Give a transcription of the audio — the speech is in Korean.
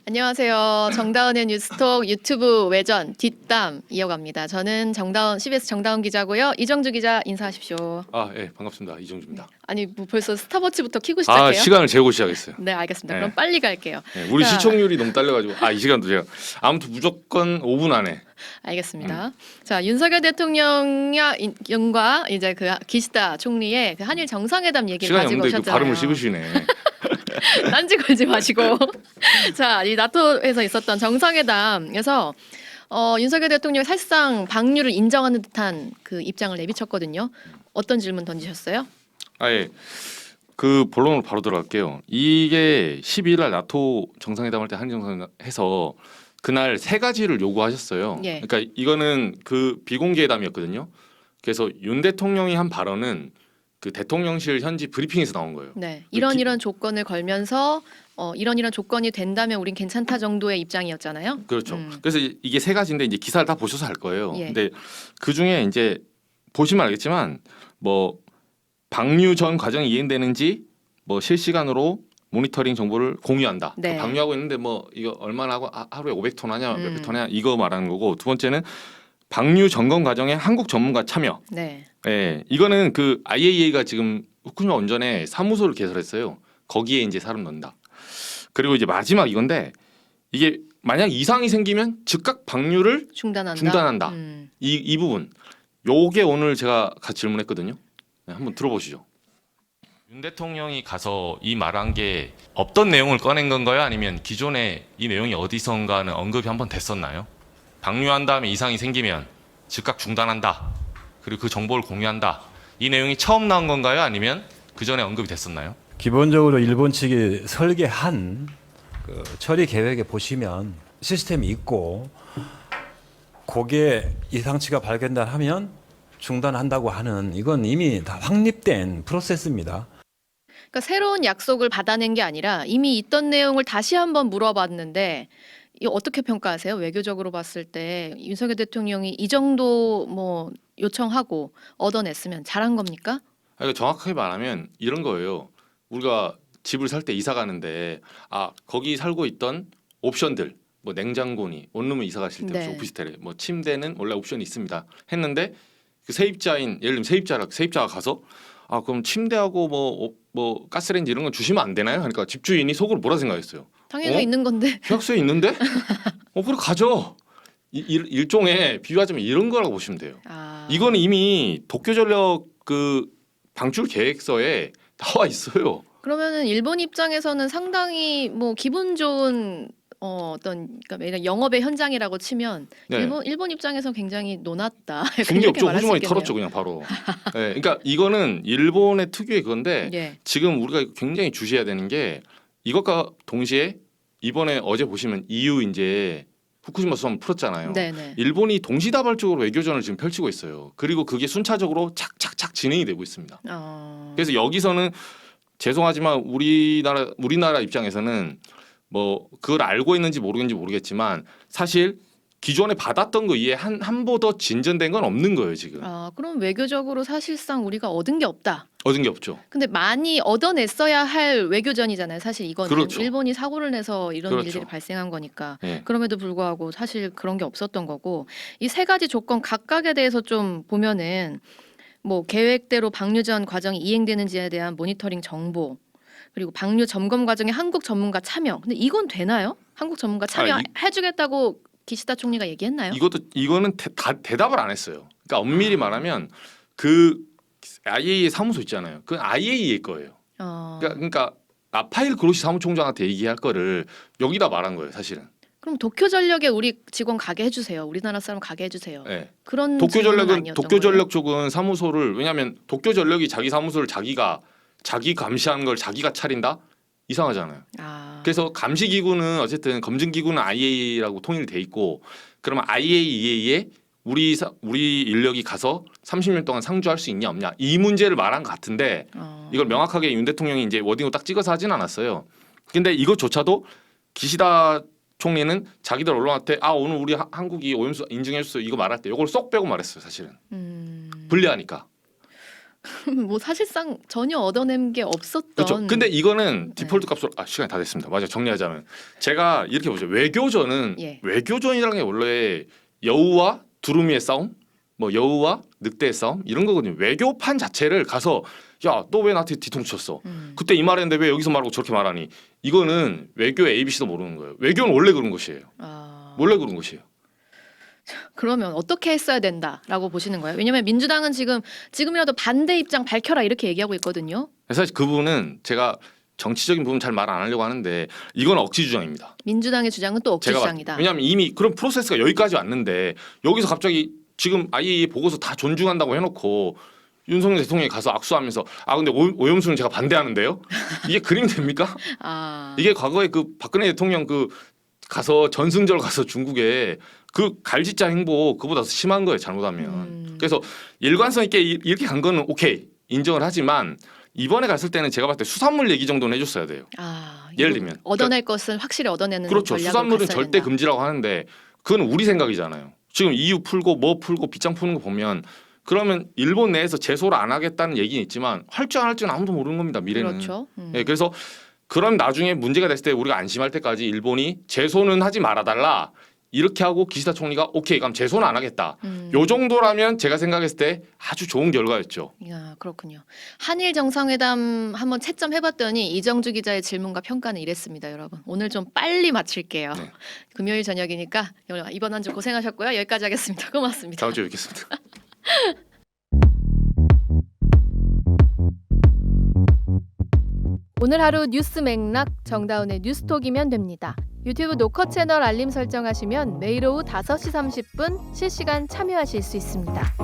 안녕하세요. 정다운의 뉴스톡 유튜브 외전 뒷담 이어갑니다. 저는 CBS 정다운 기자고요. 이정주 기자 인사하십시오. 예, 반갑습니다. 이정주입니다. 아니 뭐 벌써 스탑워치부터 켜고 시작해요? 시간을 재고 시작했어요. 네, 알겠습니다. 네. 그럼 빨리 갈게요. 네, 우리 자, 시청률이 너무 딸려가지고 이 시간도 제가 아무튼 무조건 5분 안에. 알겠습니다. 자, 윤석열 대통령과 이제 그 기시다 총리의 그 한일 정상회담 얘기를 시간이 가지고 없는데 그 오셨잖아요. 발음을 씹으시네. 딴지 걸지 마시고. 자, 이 나토에서 있었던 정상회담에서 윤석열 대통령이 사실상 방류를 인정하는 듯한 그 입장을 내비쳤거든요. 어떤 질문 던지셨어요? 예. 그 본론으로 바로 들어갈게요. 이게 12일 날 나토 정상회담할 때 한일 정상회담 해서 그날 세 가지를 요구하셨어요. 예. 그러니까 이거는 그 비공개회담이었거든요. 그래서 윤 대통령이 한 발언은 그 대통령실 현지 브리핑에서 나온 거예요. 네, 이런 조건을 걸면서 이런 조건이 된다면 우린 괜찮다 정도의 입장이었잖아요. 그렇죠. 그래서 이게 세 가지인데 이제 기사를 다 보셔서 알 거예요. 예. 근데 그 중에 이제 보시면 알겠지만 뭐 방류 전 과정이 이행되는지 뭐 실시간으로 모니터링 정보를 공유한다. 네. 방류하고 있는데 뭐 이거 얼마나 하고 하루에 500톤 하냐, 몇백 톤 하냐 이거 말하는 거고 두 번째는 방류 점검 과정에 한국 전문가 참여. 네. 예, 이거는 그 IAEA가 지금 후쿠시마 원전에 사무소를 개설했어요. 거기에 이제 사람 넣는다. 그리고 이제 마지막 이건데 이게 만약 이상이 생기면 즉각 방류를 중단한다. 이 부분 요게 오늘 제가 같이 질문했거든요. 네, 한번 들어보시죠. 윤 대통령이 가서 이 말한 게 없던 내용을 꺼낸 건가요? 아니면 기존에 이 내용이 어디선가는 언급이 한번 됐었나요? 방류한 다음에 이상이 생기면 즉각 중단한다. 그리고 그 정보를 공유한다. 이 내용이 처음 나온 건가요? 아니면 그 전에 언급이 됐었나요? 기본적으로 일본 측이 설계한 그 처리 계획에 보시면 시스템이 있고 거기에 이상치가 발견하면 중단한다고 하는 이건 이미 다 확립된 프로세스입니다. 그러니까 새로운 약속을 받아낸 게 아니라 이미 있던 내용을 다시 한번 물어봤는데 이거 어떻게 평가하세요? 외교적으로 봤을 때 윤석열 대통령이 이 정도 뭐 요청하고 얻어냈으면 잘한 겁니까? 이거 정확하게 말하면 이런 거예요. 우리가 집을 살 때 이사 가는데 거기 살고 있던 옵션들 뭐 냉장고니 원룸을 이사 가실 때 네. 혹시 오피스텔에 뭐 침대는 원래 옵션이 있습니다. 했는데 그 세입자인 예를 들면 세입자가 가서 그럼 침대하고 뭐 가스레인지 이런 건 주시면 안 되나요? 그러니까 집주인이 속으로 뭐라 생각했어요? 당연히 있는 건데. 계약서에 있는데? 그래 가져. 일종의 비유하자면 이런 거라고 보시면 돼요. 이거는 이미 도쿄전력 그 방출 계획서에 나와 있어요. 그러면은 일본 입장에서는 상당히 뭐 기분 좋은 그러니까 영업의 현장이라고 치면 네. 일본 입장에서 굉장히 노났다. 중개 이렇게 없죠. 말할 수 호주머니 있겠네요. 털었죠 그냥 바로. 네, 그러니까 이거는 일본의 특유의 그건데 예. 지금 우리가 굉장히 주시해야 되는 게 이것과 동시에 이번에 어제 보시면 EU 이제 후쿠시마 수산 풀었잖아요. 네네. 일본이 동시다발적으로 외교전을 지금 펼치고 있어요. 그리고 그게 순차적으로 착착착 진행이 되고 있습니다. 그래서 여기서는 죄송하지만 우리나라 입장에서는 뭐 그걸 알고 있는지 모르겠지만 사실 기존에 받았던 거 이에 한보 더 진전된 건 없는 거예요 지금. 그럼 외교적으로 사실상 우리가 얻은 게 없다. 얻은 게 없죠. 근데 많이 얻어냈어야 할 외교전이잖아요. 사실 이거는 그렇죠. 일본이 사고를 내서 이런 그렇죠. 일들이 발생한 거니까. 네. 그럼에도 불구하고 사실 그런 게 없었던 거고 이 세 가지 조건 각각에 대해서 좀 보면은 뭐 계획대로 방류 전 과정이 이행되는지에 대한 모니터링 정보 그리고 방류 점검 과정에 한국 전문가 참여. 근데 이건 되나요? 한국 전문가 참여해주겠다고 기시다 총리가 얘기했나요? 이거는 대답을 안 했어요. 그러니까 엄밀히 말하면 그 IAEA 사무소 있잖아요. 그건 IAEA일 거예요. 그러니까 라파엘 그로시 사무총장한테 얘기할 거를 여기다 말한 거예요, 사실은. 그럼 도쿄전력에 우리 직원 가게 해주세요. 우리나라 사람 가게 해주세요. 네. 그런 질문은 아니었던 거예요? 도쿄전력 쪽은 사무소를 왜냐하면 도쿄전력이 자기 사무소를 자기 감시하는 걸 자기가 차린다? 이상하잖아요. 그래서 감시기구는 어쨌든 검증기구는 IAEA라고 통일이 돼 있고 그러면 IAEA에 우리 인력이 가서 30년 동안 상주할 수 있냐 없냐 이 문제를 말한 것 같은데 이걸 명확하게 윤 대통령이 이제 워딩으로 딱 찍어서 하진 않았어요. 근데 이것조차도 기시다 총리는 자기들 언론한테 오늘 우리 한국이 오염수 인증해줬어 이거 말할 때 이걸 쏙 빼고 말했어요 사실은. 불리하니까. 뭐 사실상 전혀 얻어낸 게 없었던. 그렇죠. 근데 이거는 네. 디폴트 값으로 시간이 다 됐습니다. 맞아요. 정리하자면 제가 이렇게 보죠. 외교전은 예. 외교전이라는 게 원래 여우와 두루미의 싸움, 뭐 여우와 늑대의 싸움 이런 거거든요. 외교판 자체를 가서 야, 너 왜 나한테 뒤통수 쳤어? 그때 이 말했는데 왜 여기서 말하고 저렇게 말하니? 이거는 외교의 ABC도 모르는 거예요. 외교는 원래 그런 것이에요. 원래 그런 것이에요. 그러면 어떻게 했어야 된다라고 보시는 거예요? 왜냐하면 민주당은 지금이라도 반대 입장 밝혀라 이렇게 얘기하고 있거든요. 사실 그 부분은 제가 정치적인 부분 잘 말 안 하려고 하는데 이건 억지 주장입니다. 민주당의 주장은 또 억지 제가 주장이다. 왜냐하면 이미 그런 프로세스가 여기까지 왔는데 여기서 갑자기 지금 IAEA 보고서 다 존중한다고 해놓고 윤석열 대통령이 가서 악수하면서 근데 오염수는 제가 반대하는데요. 이게 그림이 됩니까? 이게 과거에 그 박근혜 대통령 그 가서 전승절 가서 중국에 그 갈짓자 행보 그보다 더 심한 거예요. 잘못하면. 그래서 일관성 있게 이렇게 간 거는 오케이 인정을 하지만 이번에 갔을 때는 제가 봤을 때 수산물 얘기 정도는 해줬어야 돼요. 예를 들면 얻어낼 것은 확실히 얻어내는 그렇죠. 전략을 수산물은 갔어야 절대 된다. 금지라고 하는데 그건 우리 생각이잖아요. 지금 EU 풀고 뭐 풀고 빗장 푸는 거 보면 그러면 일본 내에서 제소를 안 하겠다는 얘기는 있지만 할지 안 할지는 아무도 모르는 겁니다. 미래는. 그렇죠. 네, 그래서 그럼 나중에 문제가 됐을 때 우리가 안심할 때까지 일본이 제소는 하지 말아달라 이렇게 하고 기시다 총리가 오케이 그럼 제소는 안 하겠다. 요 정도라면 제가 생각했을 때 아주 좋은 결과였죠. 그렇군요. 한일 정상회담 한번 채점 해봤더니 이정주 기자의 질문과 평가는 이랬습니다, 여러분. 오늘 좀 빨리 마칠게요. 네. 금요일 저녁이니까 이번 한 주 고생하셨고요. 여기까지 하겠습니다. 고맙습니다. 다음 주에 뵙겠습니다. 오늘 하루 뉴스 맥락 정다운의 뉴스톡이면 됩니다. 유튜브 노컷 채널 알림 설정하시면 매일 오후 5시 30분 실시간 참여하실 수 있습니다.